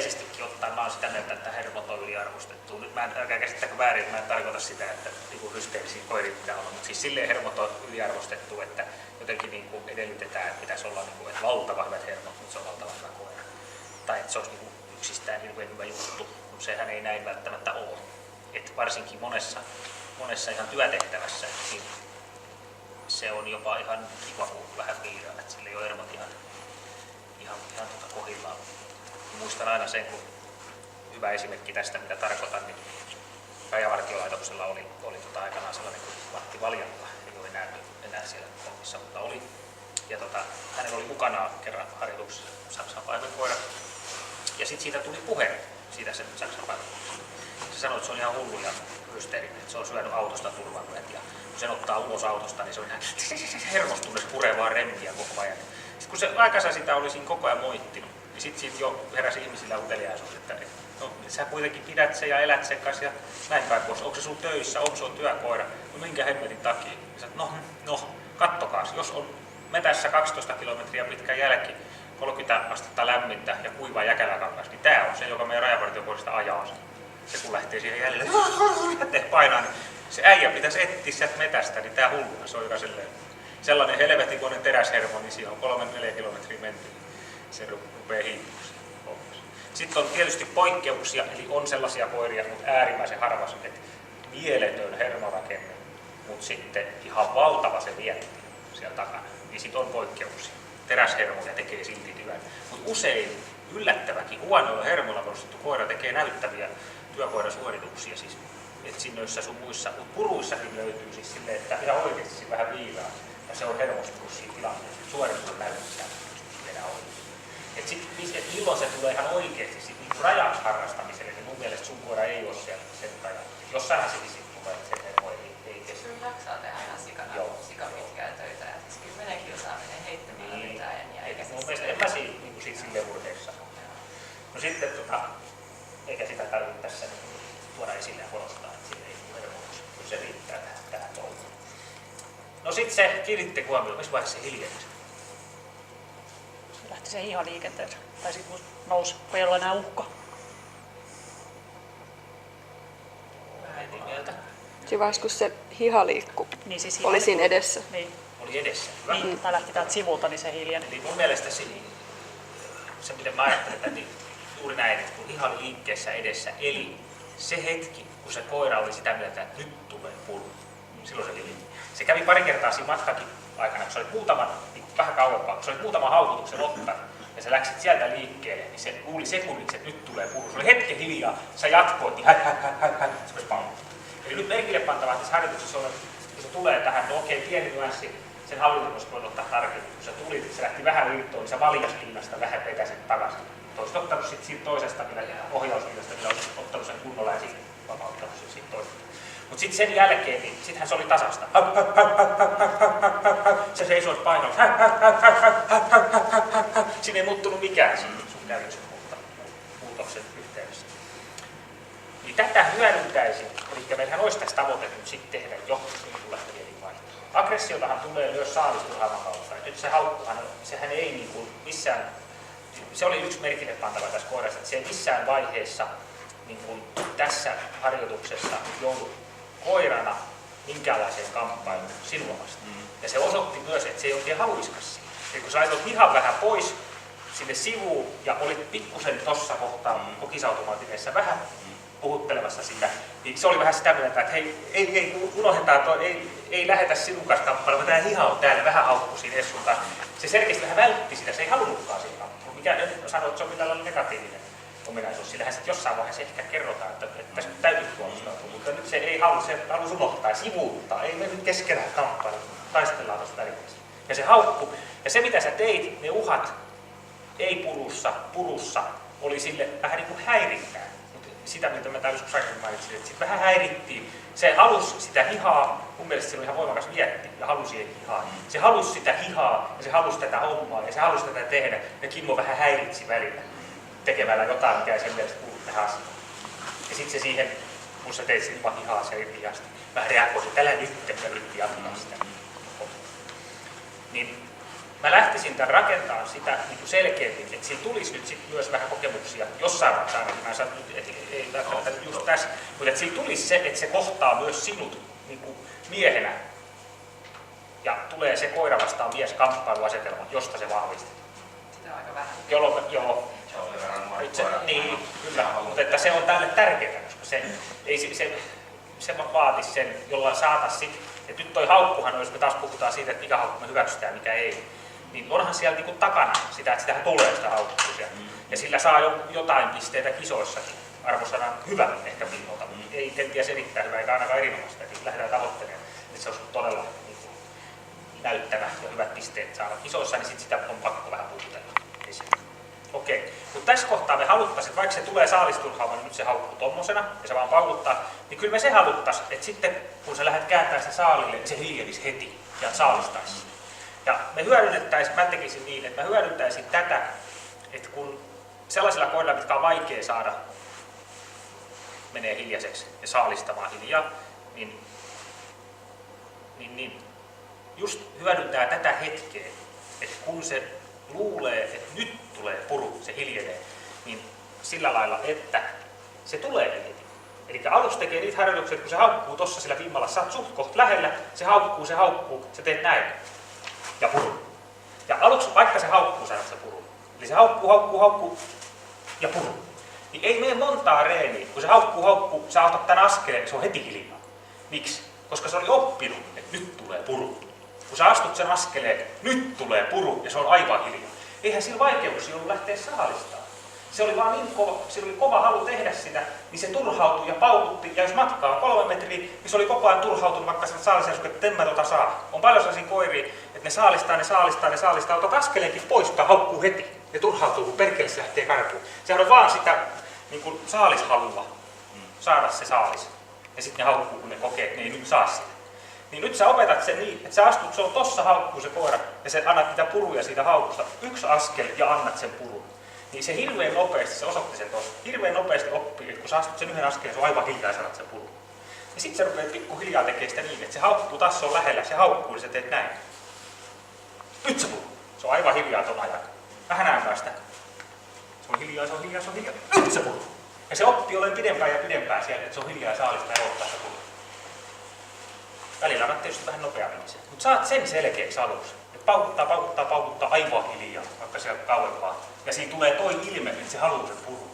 yleisestikin ottaen mä oon sitä mieltä, että hermot on yliarvostettu. Nyt mä en älkää käsittäkö väärin, mä en tarkoita sitä, että niin hysteerisiä koiria pitää olla, mutta siis silleen hermot on yliarvostettu, että jotenkin niin kuin edellytetään, että pitäisi olla niin kuin, että valtava hyvät hermot, mutta se on valtava hyvä koira. Tai että se olisi niin kuin yksistään hirveän hyvä juttu, mutta sehän ei näin välttämättä ole. Et varsinkin monessa ihan työtehtävässä, niin se on jopa ihan kiva, kun vähän viiraa, että sillä ei ole hermot ihan kohdillaan. Muistan aina sen, kun hyvä esimerkki tästä, mitä tarkoitan, niin Rajavartiolaitoksella oli aikanaan sellainen kuin Matti Valjakka, ei ole enää siellä hommissa, mutta oli. Ja hänellä oli mukanaan kerran harjoituksessa Saksan paimenkoira. Ja sitten siitä tuli puhe, siitä sen Saksan paimenkoirasta. Se sanoi, että se on ihan hullu ja hysteerinen, että se on syönyt autosta turvavyöt. Ja kun sen ottaa ulos autosta, niin se on ihan hermostunut, se puree vaan remmiä koko ajan. Sitten kun se aikansa sitä oli siinä koko ajan moittinut, niin sitten siitä jo heräsi ihmisillä uteliaisuus, että no, sä kuitenkin pidät sen ja elät sen kanssa ja näin päin pois. Onko se sun töissä, onko se on työkoira, no minkä hemmetin takia? Ja no, kattokaas, jos on metässä 12 kilometriä pitkä jälki, 30 astetta lämmintä ja kuiva jäkäläkangas, niin tää on se, joka meidän rajavartiokoirista ajaa sen. Se kun lähtee siihen jäljelle, painaa, niin se äijä pitäisi etsiä sieltä metästä, niin tää hulluna, se on joka sellainen helvetikoinen teräshermo, niin siinä on 3-4 kilometriä menty. Se rupeaa hiippumaan. Sitten on tietysti poikkeuksia, eli on sellaisia koiria, mutta äärimmäisen harvassa, että mieletön hermorakenne, mutta sitten ihan valtava se vietti siellä takana. Niin sitten on poikkeuksia. Teräshermoja tekee silti työn. Mutta usein yllättäväkin huonoilla hermoilla perustettu koira tekee näyttäviä työkoirasuorituksia. Siis etsinnoissa sun muissa, mutta puruissakin löytyy siis silleen, että ihan oikeasti vähän viiraa. Ja se on hermostunut siinä tilanteessa. Suoritus näyttää enää oikein. Et milloin se tulee ihan oikeasti sit niinku rajaksi harrastamiselle, niin mun mielestä sun koira ei ole siellä sen rajalla. Jossainhan se sitten tulee, että sen hermo ei kestä. Kyllä jaksaa tehdä ihan sikapitkää töitä. Ja siis kyllä menee kiusaaminen heittämällä niin, mitään ja eikä mun mielestä en mä siitä silleen urheissa. No sitten eikä sitä tarvitse tässä tuoda esille ja korostaa, että siinä ei tule hermoksi. Kyllä se riittää tähän touhuun. No sitten se kiinnitte huomioon, missä vaiheessa se hiljeni? Lähti se ihan liikenteeseen. Tai sitten nousi, kun ei ole enää uhka. Mä en mieltä. Siinä vaiheessa, kun se hiha liikkui, Niin siis oli siinä edessä. Niin. Oli edessä. Hyvä. Niin, tai lähti täältä sivulta, niin se hiljeni. Eli mun mielestä se miten mä ajattelen, että niin juuri näin, että kun hiha oli liikkeessä edessä, eli se hetki, kun se koira oli sitä mieltä, että nyt tulee puru, silloin se hiljeni. Se kävi pari kertaa siinä matkakin aikana, kun sä olit vähän kauempaa, kun sä olit muutaman haukutuksen ottanut ja sä läksit sieltä liikkeelle, niin se luuli sekunniksi, että nyt tulee puru. Se oli hetken hiljaa, sä jatkoit, niin se olisi palvelut. Eli nyt merkille pantavaa tässä harjoituksessa on, kun se tulee tähän, no okei, pieni nyanssi, sen hallinnon olisi voinut ottaa tarkemmin. Kun se tuli, se lähti vähän liittoon, niin sä valjaskinnasta vähän vetäisit takaisin. Olisit ottanut sitten siitä toisesta ohjauskinnasta, millä olisit ottanut sen kunnolla ja sitten vapauttanut sen siitä toisesta. Mutta sitten sen jälkeen, niin sittenhän se oli tasasta. Se seisoi painoksi. Siinä ei muuttunut mikään siinä sun käynnissä muutoksen yhteydessä. Niin tätä hyödyntäisin, eli meillähän olisi tässä tavoite nyt sitten tehdä jo lähtevien vaihtoa. Aggressiotahan tulee myös saalisturhaavan kautta. Nyt se haukkuhan, sehän ei niin kuin missään, se oli yksi merkille pantava tässä koirassa, että se ei missään vaiheessa niin kuin tässä harjoituksessa joudu koirana minkäänlaiseen kamppailuun sinua vastaan. Ja se osoitti myös, että se ei oikein haluiskas siinä. Eli kun sä laitoit ihan vähän pois sinne sivuun ja olit pikkusen tossa kohtaa kokisautomaatineessa vähän puhuttelemassa sitä, niin se oli vähän sitä mieltä, että hei, ei unohdetaan toi, ei lähetä sinun kanssa kamppailemaan, tämä hiha on täällä, vähän haukku siinä essulta. Se selkeästi vähän vältti sitä, se ei halunnutkaan siinä kamppailuun. Mikä en sano, että se on millään negatiivinen ominaisuus. Sillähän sitten jossain vaiheessa ehkä kerrotaan, että tässä täytyy puolustautua, mutta nyt se ei halua, se halusi unohtaa, sivuuttaa, ei me nyt keskenään kamppailla, taistellaan tuossa välissä. Ja se haukku, ja se mitä sä teit, ne uhat, ei purussa, oli sille vähän niin kuin häirintää. Mutta sitä, mitä mä täällä joskus aikaisemmin mainitsin, että sitten vähän häirittiin. Se halusi sitä hihaa, mun mielestä se oli ihan voimakas vietti, ja halusi hihaa. Se halusi sitä hihaa, ja se halusi tätä hommaa, ja se halusi tätä tehdä, ja Kimmo vähän häiritsi välillä tekemällä jotain, mikä ei sen mielestä kuulu tähän asiaan. Ja sitten se siihen, kun sä teit siitä hihaa se hihasta, vähän reagoisi, että älä nyt, että yritti jatkaa sitä. Niin mä lähtisin tämän rakentamaan sitä niin kuin selkeämmin, että siinä tulisi nyt sit myös vähän kokemuksia, jossain vaiheessa ainakin, mä sanon, että ei välttämättä just tässä, mutta että siinä tulisi se, että se kohtaa myös sinut niin kuin miehenä ja tulee se koira vastaan mies kamppailuasetelma, josta se vahvistetaan. Sitä on aika vähän. Joo. Niin, kyllä, mutta että se on tälle tärkeää, koska se vaatisi sen, jolla saataisiin, että nyt toi haukkuhan, jos me taas puhutaan siitä, että mikä haukku me hyväksytään ja mikä ei, niin onhan siellä niin kuin takana sitä, että sitähän tulee sitä haukkua. Ja sillä saa jotain pisteitä kisoissakin. Arvosanan hyvä ehkä pinnolta, ei kenties erittäin hyvä eikä ainakaan erinomaista. Eli lähdetään tavoittelemaan, että se olisi todella niin kuin näyttävä ja hyvät pisteet saada kisoissa, niin sitten sitä on pakko vähän puhutella. Okei, mutta tässä kohtaa me haluttaisiin, että vaikka se tulee saalisturhaama, niin nyt se haukkuu tommosena ja se vaan paukuttaa, niin kyllä me se haluttaisiin, että sitten kun sä lähdet kääntämään sitä saalille, niin se hiljelisi heti ja saalistaisi. Ja me hyödynnettäisiin, mä tekisin niin, että mä hyödyntäisin tätä, että kun sellaisilla koirilla, mitkä on vaikea saada, menee hiljaiseksi ja saalistamaan hiljaa, niin just hyödyntää tätä hetkeä, että kun se luulee, että nyt tulee puru, se hiljenee, niin sillä lailla, että se tulee heti. Eli aluksi tekee niitä harjoituksia, että kun se haukkuu tuossa sillä vimmalla, sä oot suht kohta lähellä, se haukkuu, sä teet näin ja puru. Ja aluksi vaikka se haukkuu, sä se puru. Eli se haukkuu ja puru. Niin ei mene montaa reeniä, kun se haukkuu, sä otat tämän askeleen, se on heti hiljaa. Miksi? Koska se oli oppinut, että nyt tulee puru. Kun sä astut sen askeleen, nyt tulee puru ja se on aivan hiljaa. Eihän sillä vaikeuksia ollut lähteä saalistamaan. Se oli vaan niin kova, sillä oli kova halu tehdä sitä, niin se turhautui ja paukutti. Ja jos matkaa on 3 metriä, niin se oli koko ajan turhautunut, vaikka sä saalistaa, että en mä saa. On paljon sellaisia koiria, että ne saalistaa, otat askeleenkin pois, joka haukkuu heti. Ne turhautuu, kun perkele se lähtee karkuun. Sehän on vaan sitä niin kuin saalishalua, saada se saalis. Ja sitten ne haukkuu, kun ne kokee, että ne ei nyt saa sitä. Niin nyt sä opetat sen niin, että sä astut, se on tossa haukkuu se koira, ja sä annat niitä puruja siitä haukusta. 1 askel ja annat sen purun. Niin se hirveän nopeasti, se osoitti sen tossa, hirveän nopeasti oppii, että kun sä astut sen 1 askeleen, se on aivan hiljaa ja sanat sen purun. Ja sit sä rupeat pikkuhiljaa tekemään sitä niin, että se haukkuu, taas se on lähellä, se haukkuu, niin sä teet näin. Nyt se puruu. Se on aivan hiljaa ton ajan. Vähän ajan päästä. Se on hiljaa. Nyt se puruu. Ja se oppii olemaan pidempään ja pidempään siellä, että se on hiljaa ja saalista ja odottaa se puruu. Välillä annat tietysti vähän nopeammin sen. Mutta saat sen selkeäksi aluksi. Että paukuttaa aivan hiljaa, vaikka sieltä kauempaa. Ja siinä tulee toi ilme, että se haluaa sen purun.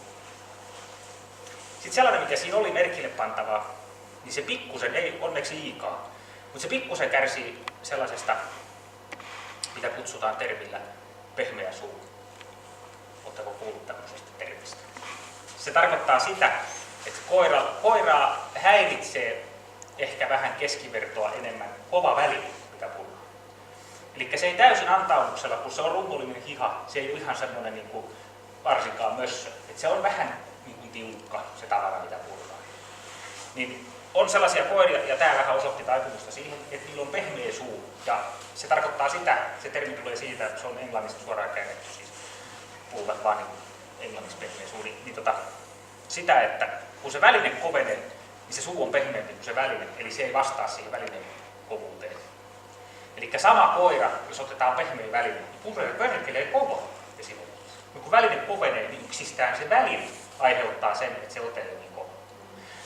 Sitten sellainen, mikä siinä oli merkille pantavaa, niin se pikkusen, ei onneksi liikaa, mutta se pikkusen kärsii sellaisesta, mitä kutsutaan termillä pehmeä suu. Oletteko kuullut tämmöisestä termistä? Se tarkoittaa sitä, että koiraa häiritsee ehkä vähän keskivertoa enemmän kova väline, mitä purraa. Eli se ei täysin antaumuksella, kun se on rumpullinen hiha, se ei ole ihan semmoinen niin kuin varsinkaan mössö. Et se on vähän niin kuin tiukka se tavara, mitä purraa. Niin on sellaisia koiria, ja tämä vähän osoitti taipumusta siihen, että niillä on pehmeä suu. Ja se tarkoittaa sitä, se termi tulee siitä, että se on englannista suoraan käännetty, siis puhuvat vaan niin englannista pehmeä suu. Sitä, että kun se väline kovenee, niin se suu on pehmeämpi kuin se väline, eli se ei vastaa siihen välineen kovuuteen. Eli sama koira, jos otetaan pehmeä väline, niin perkelee kova esimerkiksi. Mutta kun väline kovenee, niin yksistään se väline aiheuttaa sen, että se ote on niin kova.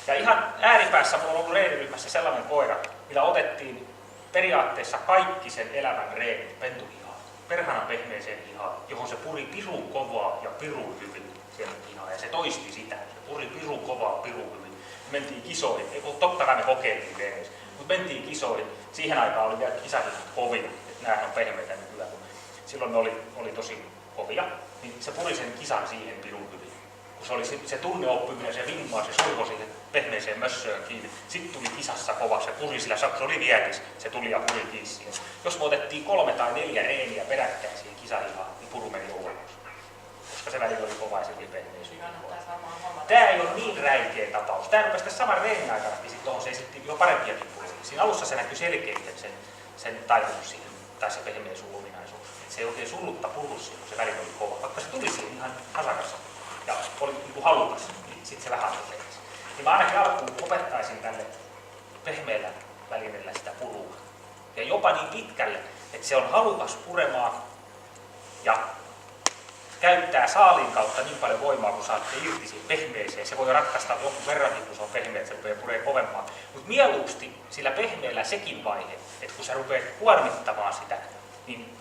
Ja ihan ääripäässä minulla on ollut reeniryhmässä sellainen koira, millä otettiin periaatteessa kaikki sen elämän reenit pentuhihaan, perhana pehmeeseen hihaan, johon se puri pirun kovaa ja pirun hyvin siellä hihaan. Ja se toisti sitä, se puri pirun kovaa, pirun hyvin. Mentiin kisoihin, totta kai me kokeiltiin reenissä, mutta mentiin kisoihin. Siihen aikaan oli vielä kisahihat kovia, että näähän on pehmeitä nykyään. Silloin ne oli tosi kovia, niin se puri sen kisan siihen pirun hyvin. Kun se oli se tunneoppiminen, se vimmaa, se survo siihen pehmeeseen mössöön kiinni. Sitten tuli kisassa kova, se puri sillä, se oli vietis, se tuli ja puri kiinni siihen. Jos me otettiin 3 tai 4 reeniä peräkkäin siihen kisahihaan, niin puru meni ulos. Koska se väli oli kova ja se oli pehmeä syy. Tämä ei ole niin räikeä tapaus. Tämä rupesi tässä saman reenin aikana, niin sitten tuohon se esitti jo parempiakin puolia. Siinä alussa se näkyy selkeästi sen taipumus siihen, tai se pehmeä suuominaisuus. Että se ei oikein surutta purrus, kun se väli oli kova. Vaikka se tuli siihen ihan hasakassa ja oli niin halukas, niin sitten se vähän tekisi. Niin mä ainakin alkuun opettaisin tälle pehmeällä välineellä sitä purua. Ja jopa niin pitkälle, että se on halukas puremaan, ja käyttää saaliin kautta niin paljon voimaa, kun saatte irti siihen pehmeeseen. Se voi ratkaista jonkun verrankin, kun se on pehmeä, että se rupeaa puree kovempaa. Mutta mieluusti sillä pehmeällä sekin vaihe, että kun sä rupeat kuormittamaan sitä, niin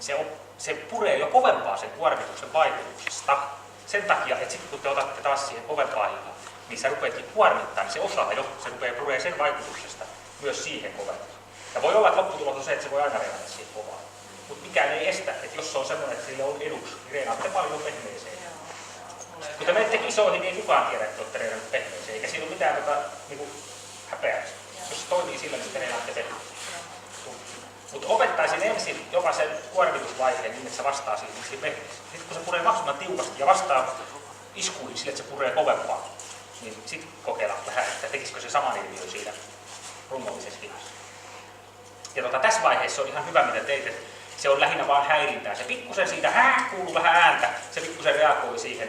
se puree jo kovempaa sen kuormituksen vaikutuksesta. Sen takia, että sitten kun te otatte taas siihen kovempaan hihaan, niin sä rupeatkin kuormittaa, niin se osaa jo, se rupeaa puree sen vaikutuksesta myös siihen kovempaan. Ja voi olla, että lopputulos on se, että se voi aina reenata siihen kovaan. Mutta mikään ei estä, että jos se on semmoinen, että sille on eduksi, niin reenaatte paljon pehmeeseen. Kun te menette kisoihin, niin ei kukaan tiedä, että olette reenannut pehmeeseen, eikä siinä ole mitään niinku häpeäksi. Jos se toimii sillä, niin te reenaatte pehmeeseen. Mutta opettaisin ensin jopa sen kuormitusvaiheen niin, että se vastaa siihen pehmeeseen. Sitten kun se puree mahdollisimman tiukasti ja vastaa iskuihin sille, että se puree kovempaa, niin sitten kokeillaan vähän, että tekisikö se saman ilmiön siinä rungollisessa hihassa. Ja tässä vaiheessa on ihan hyvä, mitä teit, että se on lähinnä vaan häirintää. Se pikkusen siitä kuuluu vähän ääntä, se pikkusen reagoi siihen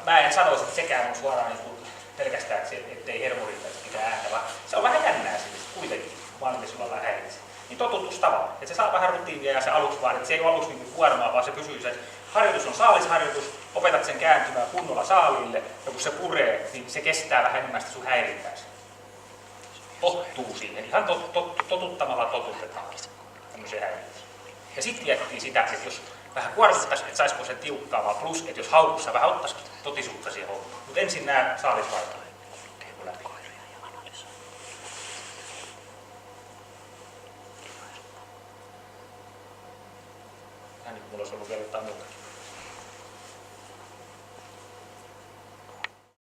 mä en sanoisi, että sekään on suoraan niin kuin pelkästään, ettei hermorilla mitään ääntä, vaan se on vähän jännää sitten kuitenkin, vaan että sulla on vähän häiritsee. Niin totutustavaa, että se saa vähän rutiinia ja se aluksi vaan, että se ei ole aluksi niin kuormaa, vaan se pysyy se harjoitus on saalisharjoitus, opetat sen kääntymään kunnolla saalille, ja kun se puree, niin se kestää vähän enemmän sitä sun häirintääsi. Tottuu siihen, ihan totuttamalla totutetaan tämmöiseen häiriöön. Ja sitten miettii sitä, että jos vähän kuormittaisi, että saisiko se tiukkaamaan, plus että jos haukussa vähän ottaisikin totisuutta siihen hommaan. Mutta ensin nämä saalisvaihtelut.